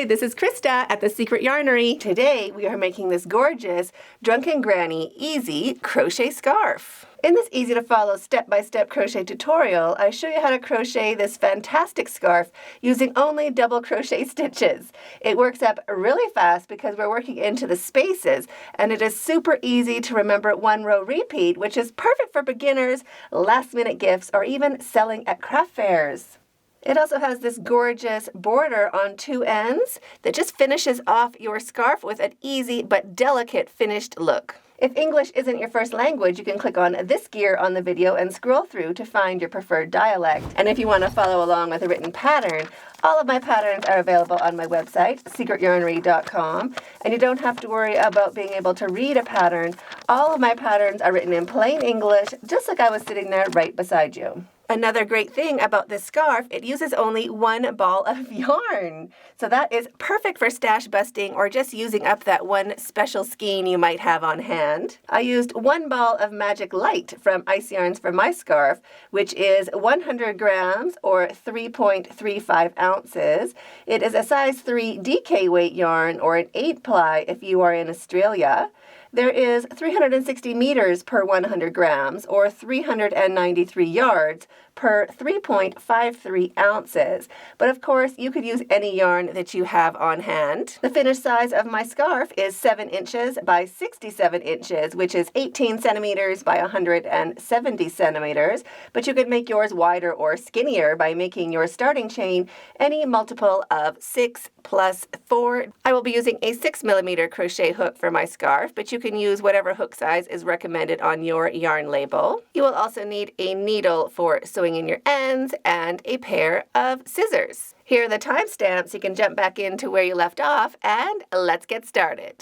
Hi, this is Krista at the Secret Yarnery. Today we are making this gorgeous Drunken Granny Easy Crochet Scarf. In this easy to follow step-by-step crochet tutorial, I show you how to crochet this fantastic scarf using only double crochet stitches. It works up really fast because we're working into the spaces, and it is super easy to remember one row repeat, which is perfect for beginners, last-minute gifts, or even selling at craft fairs. It also has this gorgeous border on two ends that just finishes off your scarf with an easy but delicate finished look. If English isn't your first language, you can click on this gear on the video and scroll through to find your preferred dialect. And if you want to follow along with a written pattern, all of my patterns are available on my website, secretyarnery.com, and you don't have to worry about being able to read a pattern. All of my patterns are written in plain English, just like I was sitting there right beside you. Another great thing about this scarf, it uses only one ball of yarn. So that is perfect for stash busting or just using up that one special skein you might have on hand. I used one ball of Magic Light from Ice Yarns for my scarf, which is 100 grams or 3.35 ounces. It is a size 3 DK weight yarn or an 8-ply if you are in Australia. There is 360 meters per 100 grams, or 393 yards per 3.53 ounces. But of course, you could use any yarn that you have on hand. The finished size of my scarf is 7 inches by 67 inches, which is 18 centimeters by 170 centimeters. But you could make yours wider or skinnier by making your starting chain any multiple of 6 plus 4. I will be using a 6mm crochet hook for my scarf, but you can use whatever hook size is recommended on your yarn label. You will also need a needle for sewing in your ends and a pair of scissors. Here are the timestamps. You can jump back into where you left off, and let's get started.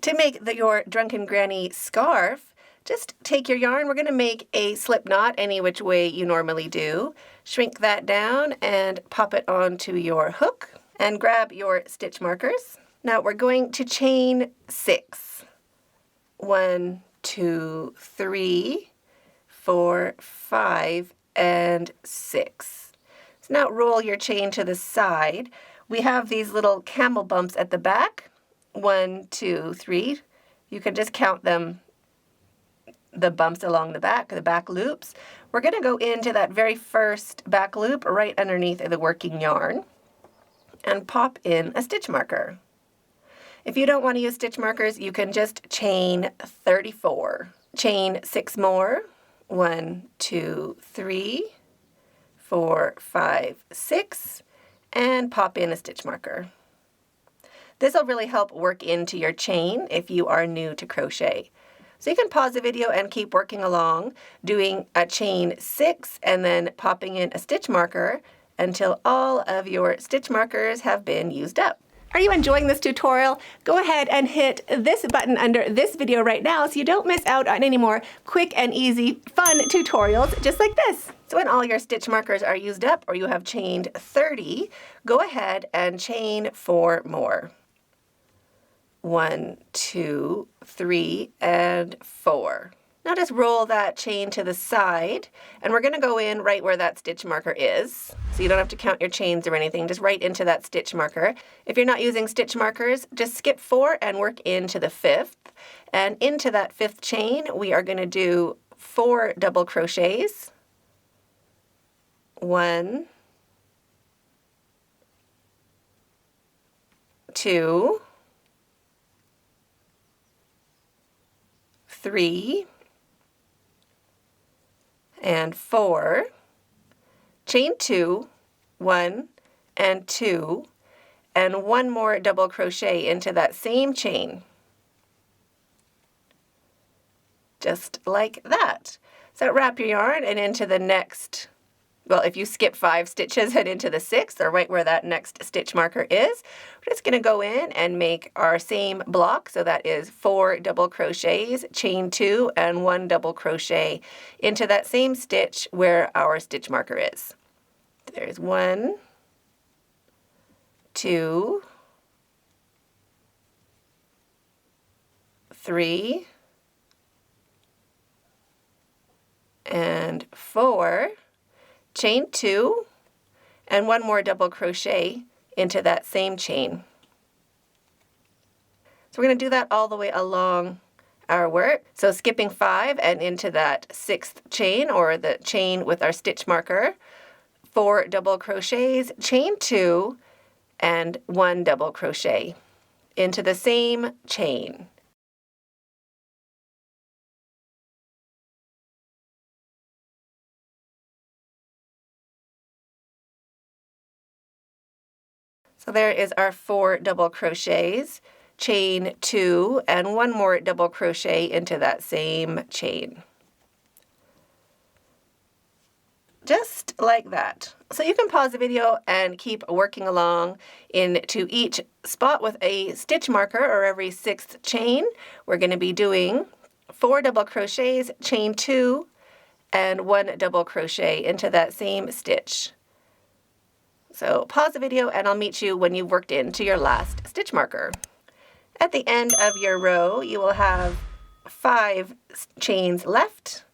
To make your Drunken Granny scarf, just take your yarn. We're going to make a slip knot any which way you normally do. Shrink that down and pop it onto your hook and grab your stitch markers. Now we're going to chain 6. 1, 2, 3, 4, 5, and 6. So now roll your chain to the side. We have these little camel bumps at the back. 1, 2, 3. You can just count them, the bumps along the back loops. We're going to go into that very first back loop right underneath the working yarn and pop in a stitch marker. If you don't want to use stitch markers, you can just chain 34. Chain 6 more. 1, 2, 3, 4, 5, 6, and pop in a stitch marker. This will really help work into your chain if you are new to crochet. So you can pause the video and keep working along, doing a chain 6 and then popping in a stitch marker until all of your stitch markers have been used up. Are you enjoying this tutorial? Go ahead and hit this button under this video right now so you don't miss out on any more quick and easy fun tutorials just like this. So when all your stitch markers are used up or you have chained 30, go ahead and chain 4 more. 1, 2, 3, and 4. Now just roll that chain to the side, and we're going to go in right where that stitch marker is. So you don't have to count your chains or anything, just right into that stitch marker. If you're not using stitch markers, just skip 4 and work into the 5th. And into that 5th chain, we are going to do 4 double crochets. 1, 2, 3, and 4, chain 2, 1 and 2, and 1 more double crochet into that same chain. Just like that. So wrap your yarn and into the next, well, if you skip 5 stitches, head into the 6th or right where that next stitch marker is. We're just going to go in and make our same block. So that is 4 double crochets, chain 2, and 1 double crochet into that same stitch where our stitch marker is. There's there's 1, 2, 3, and 4, chain 2, and 1 more double crochet into that same chain. So we're going to do that all the way along our work. So skipping 5 and into that 6th chain, or the chain with our stitch marker, 4 double crochets, chain 2, and 1 double crochet into the same chain. So there is our 4 double crochets, chain 2, and 1 more double crochet into that same chain. Just like that. So you can pause the video and keep working along into each spot with a stitch marker, or every 6th chain. We're going to be doing 4 double crochets, chain 2, and 1 double crochet into that same stitch. So pause the video and I'll meet you when you've worked into your last stitch marker. At the end of your row, you will have 5 chains left.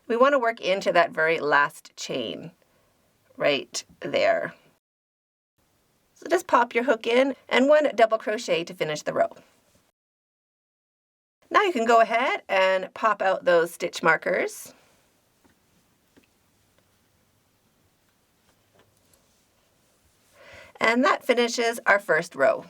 We want to work into that very last chain right there. So just pop your hook in and 1 double crochet to finish the row. Now you can go ahead and pop out those stitch markers. And that finishes our first row.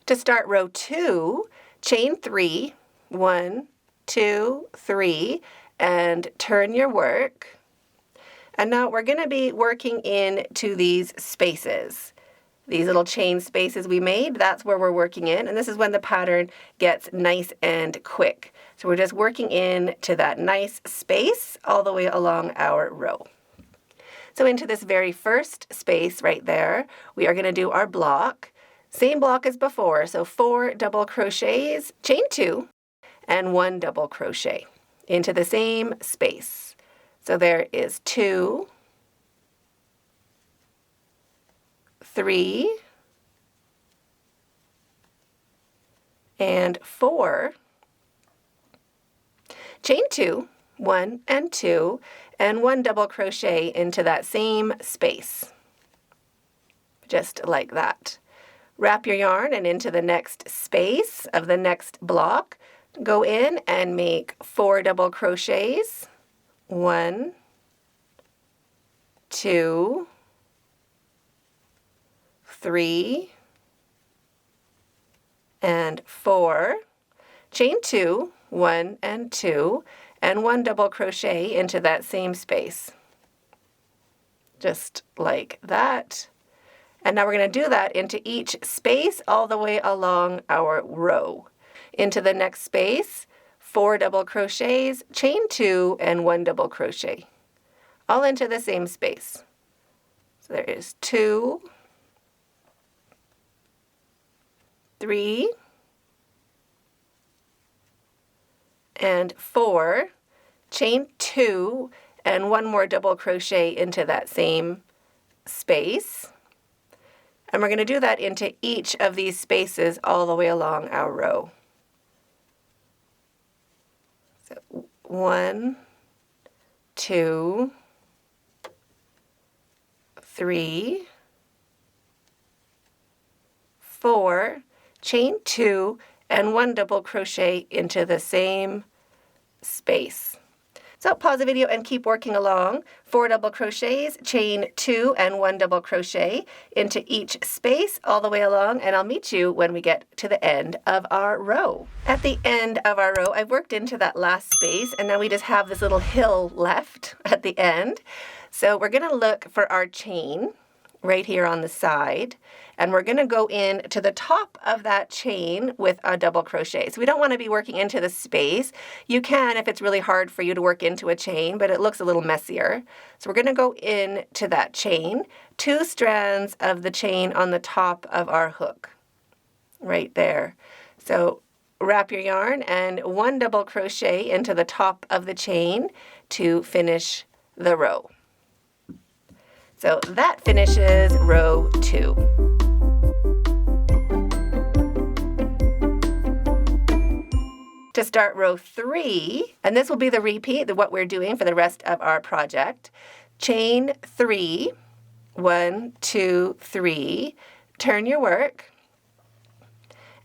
To start row 2, chain 3, 1, 2, 3, and turn your work. And now we're going to be working into these spaces. These little chain spaces we made, that's where we're working in, and this is when the pattern gets nice and quick. So we're just working into that nice space all the way along our row. So into this very first space right there, we are going to do our block. Same block as before, so 4 double crochets, chain 2, and 1 double crochet into the same space. So there is 2, 3, and 4, chain 2, 1 and 2, and 1 double crochet into that same space, just like that. Wrap your yarn and into the next space of the next block, go in and make 4 double crochets, 1, 2, 3, and 4, chain 2, 1 and 2, and 1 double crochet into that same space. Just like that. And now we're going to do that into each space all the way along our row. Into the next space, 4 double crochets, chain 2, and 1 double crochet. All into the same space. So there is 2, 3, and 4, chain 2, and 1 more double crochet into that same space. And we're going to do that into each of these spaces all the way along our row. So 1, 2, 3, 4, chain 2, and 1 double crochet into the same space. So pause the video and keep working along. 4 double crochets, chain 2, and 1 double crochet into each space all the way along, and I'll meet you when we get to the end of our row. At the end of our row, I've worked into that last space, and now we just have this little hill left at the end. So we're going to look for our chain right here on the side, and we're going to go in to the top of that chain with a double crochet. So we don't want to be working into the space. You can if it's really hard for you to work into a chain, but it looks a little messier. So we're going to go in to that chain, 2 strands of the chain on the top of our hook, right there. So wrap your yarn and 1 double crochet into the top of the chain to finish the row. So that finishes row 2. To start row 3, and this will be the repeat of what we're doing for the rest of our project, chain 3, 1, 2, 3, turn your work,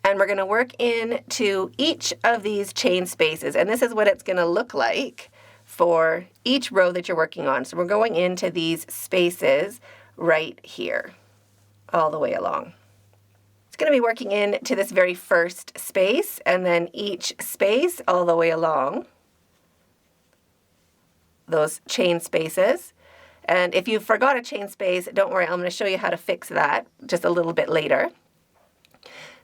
and we're going to work into each of these chain spaces, and this is what it's going to look like for each row that you're working on. So we're going into these spaces right here, all the way along. It's going to be working into this very first space, and then each space all the way along those chain spaces. And if you forgot a chain space, don't worry, I'm going to show you how to fix that just a little bit later.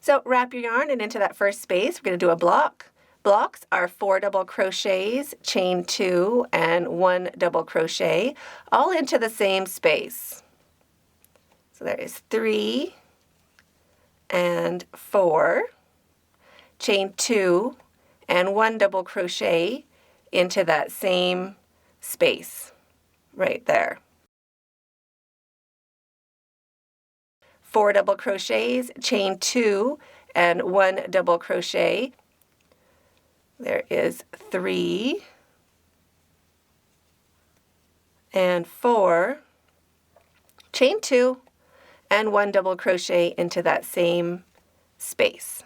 So wrap your yarn, and into that first space, we're going to do a block. Blocks are 4 double crochets, chain 2, and 1 double crochet, all into the same space. So there is 3 and 4, chain 2, and 1 double crochet into that same space right there. 4 double crochets, chain 2, and 1 double crochet. There is 3 and 4, chain 2, and 1 double crochet into that same space.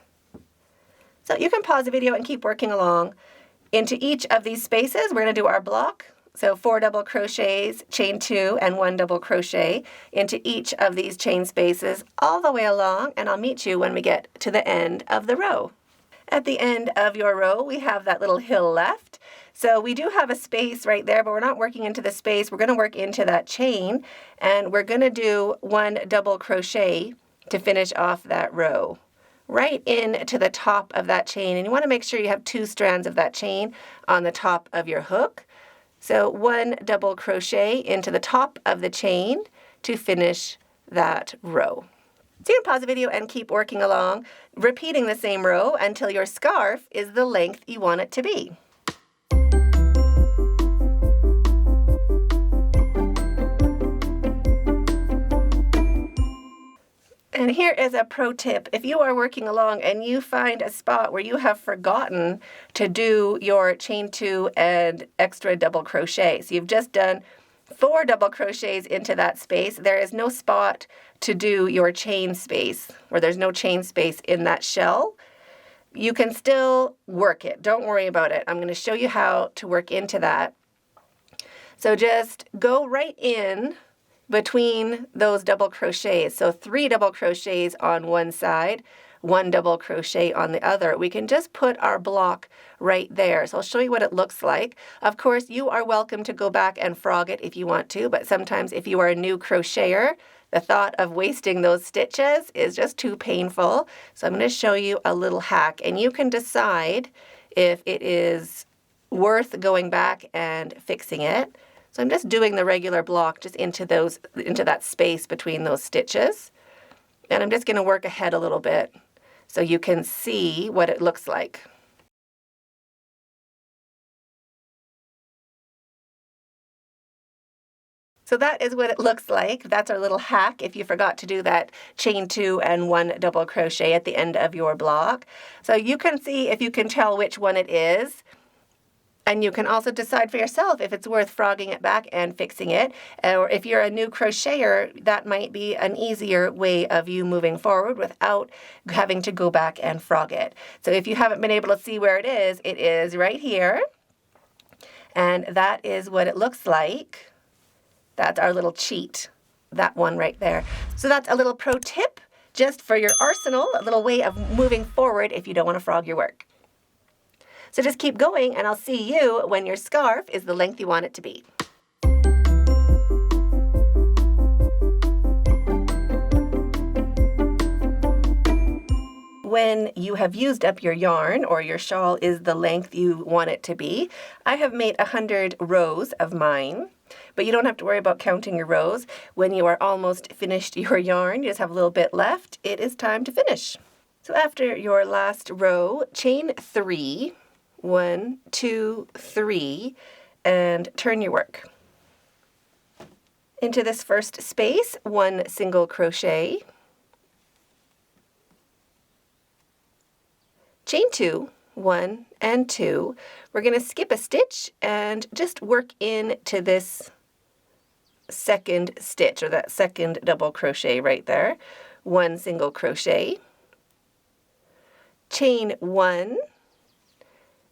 So you can pause the video and keep working along. Into each of these spaces, we're going to do our block. So 4 double crochets, chain 2, and 1 double crochet into each of these chain spaces all the way along, and I'll meet you when we get to the end of the row. At the end of your row, we have that little hill left. So we do have a space right there, but we're not working into the space. We're going to work into that chain, and we're going to do 1 double crochet to finish off that row. Right into the top of that chain, and you want to make sure you have 2 strands of that chain on the top of your hook. So 1 double crochet into the top of the chain to finish that row. So you can pause the video and keep working along, repeating the same row until your scarf is the length you want it to be. And here is a pro tip. If you are working along and you find a spot where you have forgotten to do your chain 2 and extra double crochet, so you've just done 4 double crochets into that space, there is no spot to do your chain space, or there's no chain space in that shell, you can still work it. Don't worry about it. I'm going to show you how to work into that. So just go right in between those double crochets. So 3 double crochets on one side, 1 double crochet on the other. We can just put our block right there. So I'll show you what it looks like. Of course, you are welcome to go back and frog it if you want to, but sometimes if you are a new crocheter, the thought of wasting those stitches is just too painful. So I'm going to show you a little hack, and you can decide if it is worth going back and fixing it. So I'm just doing the regular block just into that space between those stitches. And I'm just going to work ahead a little bit so you can see what it looks like. So that is what it looks like. That's our little hack if you forgot to do that chain 2 and 1 double crochet at the end of your block. So you can see if you can tell which one it is. And you can also decide for yourself if it's worth frogging it back and fixing it. Or if you're a new crocheter, that might be an easier way of you moving forward without having to go back and frog it. So if you haven't been able to see where it is right here. And that is what it looks like. That's our little cheat, that one right there. So that's a little pro tip just for your arsenal, a little way of moving forward if you don't want to frog your work. So just keep going, and I'll see you when your scarf is the length you want it to be. When you have used up your yarn, or your shawl is the length you want it to be, I have made 100 rows of mine. But you don't have to worry about counting your rows. When you are almost finished your yarn, you just have a little bit left, it is time to finish. So after your last row, chain 3, 1, 2, 3, and turn your work. Into this first space, 1 single crochet, chain 2, 1 and 2. We're going to skip a stitch and just work into this second stitch, or that second double crochet right there. 1 single crochet, chain 1,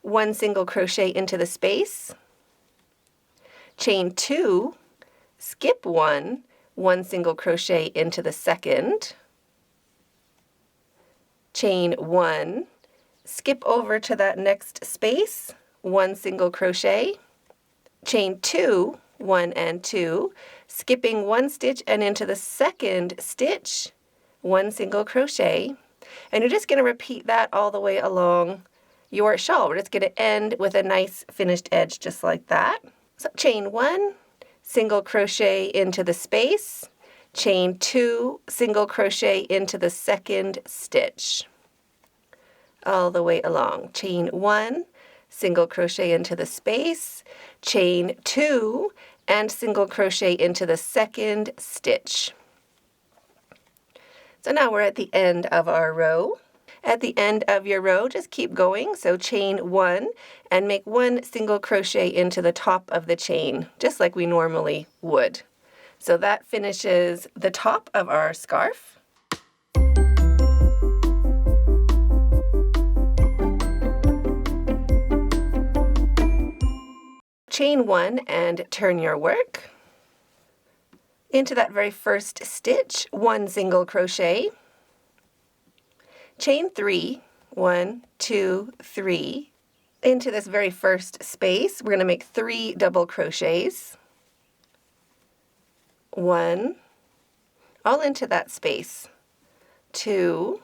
1 single crochet into the space, chain 2, skip 1, 1 single crochet into the second, chain 1, skip over to that next space, 1 single crochet, chain 2, 1 and 2, skipping 1 stitch and into the second stitch, 1 single crochet, and you're just going to repeat that all the way along your shawl. We're just going to end with a nice finished edge just like that. So chain 1, single crochet into the space, chain 2, single crochet into the second stitch, all the way along. Chain 1, single crochet into the space, chain 2, and single crochet into the second stitch. So now we're at the end of our row. At the end of your row, just keep going. So chain 1 and make 1 single crochet into the top of the chain, just like we normally would. So that finishes the top of our scarf. Chain 1 and turn your work. Into that very first stitch, 1 single crochet, chain 3, 1, 2, 3. Into this very first space, we're going to make 3 double crochets, 1, all into that space, 2,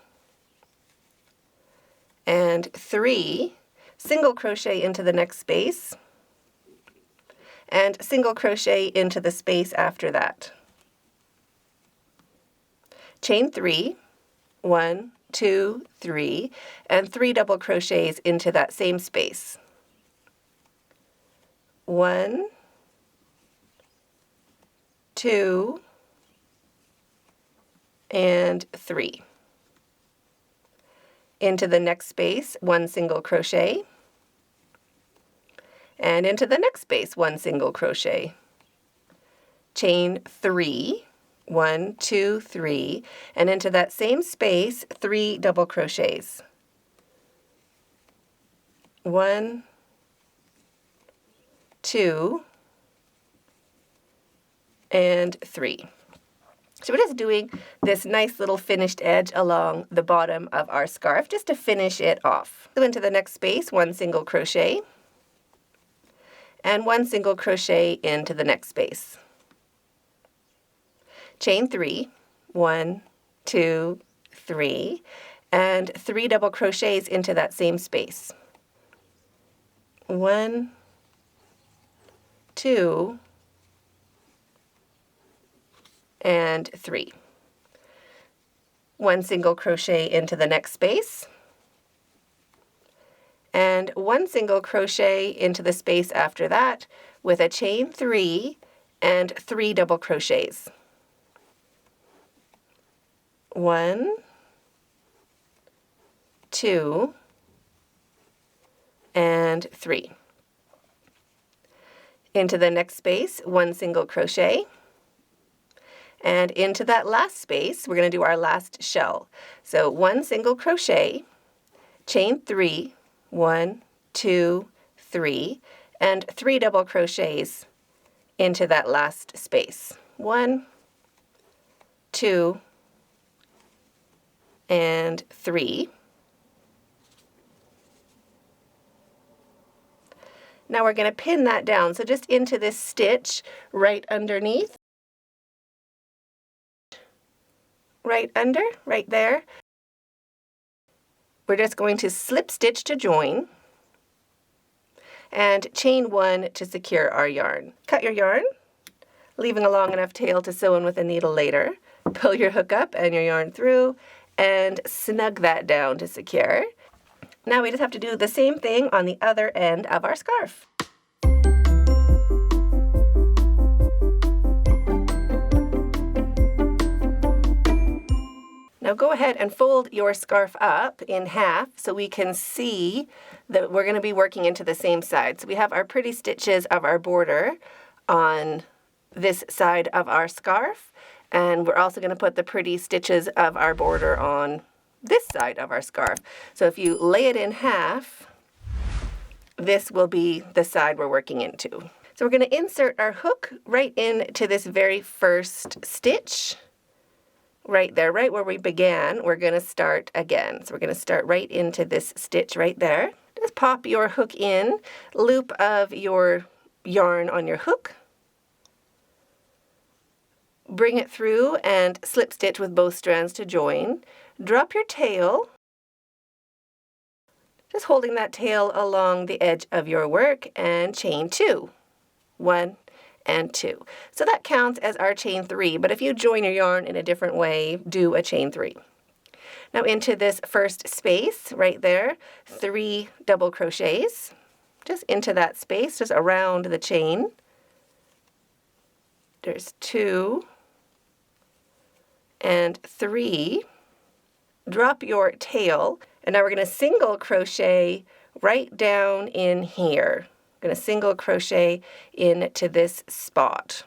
and 3, single crochet into the next space, and single crochet into the space after that. Chain 3, 1, 2, 3, and 3 double crochets into that same space. 1, 2, and 3. Into the next space, 1 single crochet, and into the next space, 1 single crochet. Chain 3, 1, 2, 3, and into that same space, 3 double crochets. 1, 2, and 3. So we're just doing this nice little finished edge along the bottom of our scarf just to finish it off. So into the next space, 1 single crochet, and 1 single crochet into the next space. Chain 3, 1, 2, 3, and 3 double crochets into that same space. 1, 2, and 3. 1 single crochet into the next space, and 1 single crochet into the space after that with a chain 3 and 3 double crochets. 1, 2, and 3. Into the next space, 1 single crochet, and into that last space, we're going to do our last shell. So 1 single crochet, chain 3, 1, 2, 3, and 3 double crochets into that last space. 1, 2, and 3. Now we're going to pin that down, so just into this stitch right underneath, right under, right there. We're just going to slip stitch to join and chain 1 to secure our yarn. Cut your yarn, leaving a long enough tail to sew in with a needle later. Pull your hook up and your yarn through and snug that down to secure. Now we just have to do the same thing on the other end of our scarf. Now go ahead and fold your scarf up in half so we can see that we're going to be working into the same side. So we have our pretty stitches of our border on this side of our scarf, and we're also going to put the pretty stitches of our border on this side of our scarf. So if you lay it in half, this will be the side we're working into. So we're going to insert our hook right into this very first stitch. Right there, right where we began, we're going to start again. So we're going to start right into this stitch right there. Just pop your hook in, loop of your yarn on your hook, bring it through and slip stitch with both strands to join. Drop your tail, just holding that tail along the edge of your work, and chain 2. 1 and 2. So that counts as our chain 3, but if you join your yarn in a different way, do a chain 3. Now into this first space right there, 3 double crochets, just into that space, just around the chain. There's 2 and 3. Drop your tail, and now we're going to single crochet right down in here. Going to single crochet into this spot,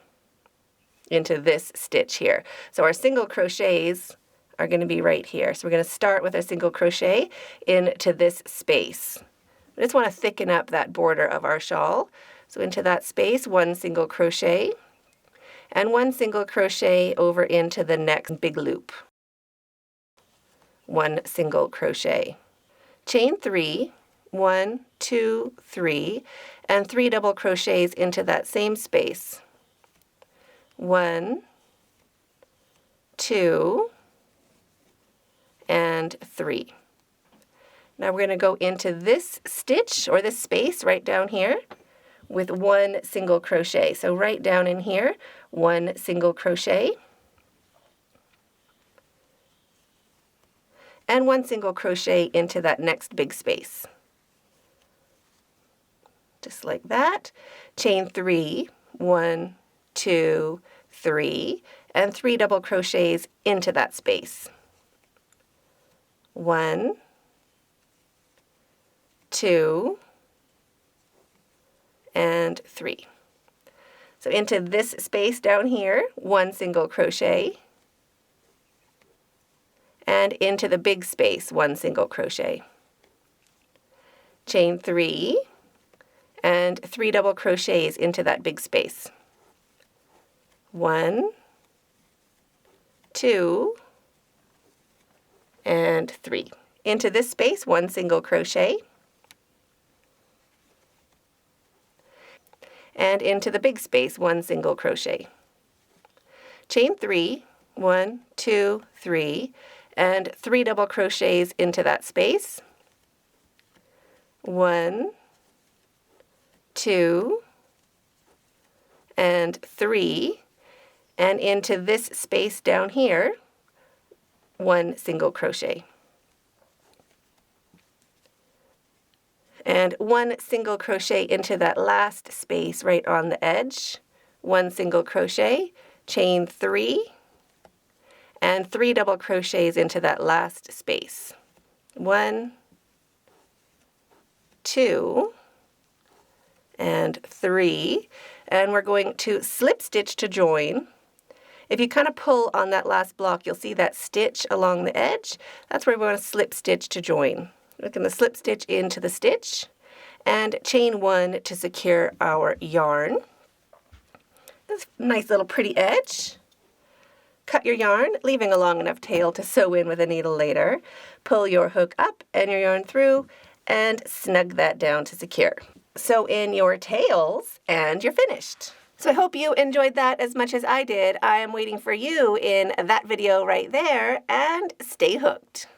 into this stitch here. So our single crochets are going to be right here. So we're going to start with a single crochet into this space. We just want to thicken up that border of our shawl. So into that space, 1 single crochet, and 1 single crochet over into the next big loop. 1 single crochet. Chain 3, 1, 2, 3, and 3 double crochets into that same space. 1, 2, and 3. Now we're going to go into this stitch, or this space right down here, with 1 single crochet. So right down in here, 1 single crochet, and 1 single crochet into that next big space. Just like that. Chain 3, 1, 2, 3, and 3 double crochets into that space. 1, 2, and 3. So into this space down here, 1 single crochet, and into the big space, 1 single crochet. Chain 3, and 3 double crochets into that big space. 1, 2, and 3. Into this space, 1 single crochet, and into the big space, 1 single crochet. Chain 3, 1, 2, 3, and 3 double crochets into that space. 1, 2, and 3, and into this space down here, 1 single crochet. And 1 single crochet into that last space right on the edge, 1 single crochet, chain 3, and 3 double crochets into that last space. 1, 2, and 3, and we're going to slip stitch to join. If you kind of pull on that last block, you'll see that stitch along the edge. That's where we're going to slip stitch to join. We're going to slip stitch into the stitch and chain 1 to secure our yarn. This nice little pretty edge. Cut your yarn, leaving a long enough tail to sew in with a needle later. Pull your hook up and your yarn through and snug that down to secure. Sew in your tails and you're finished. So I hope you enjoyed that as much as I did. I am waiting for you in that video right there, and stay hooked.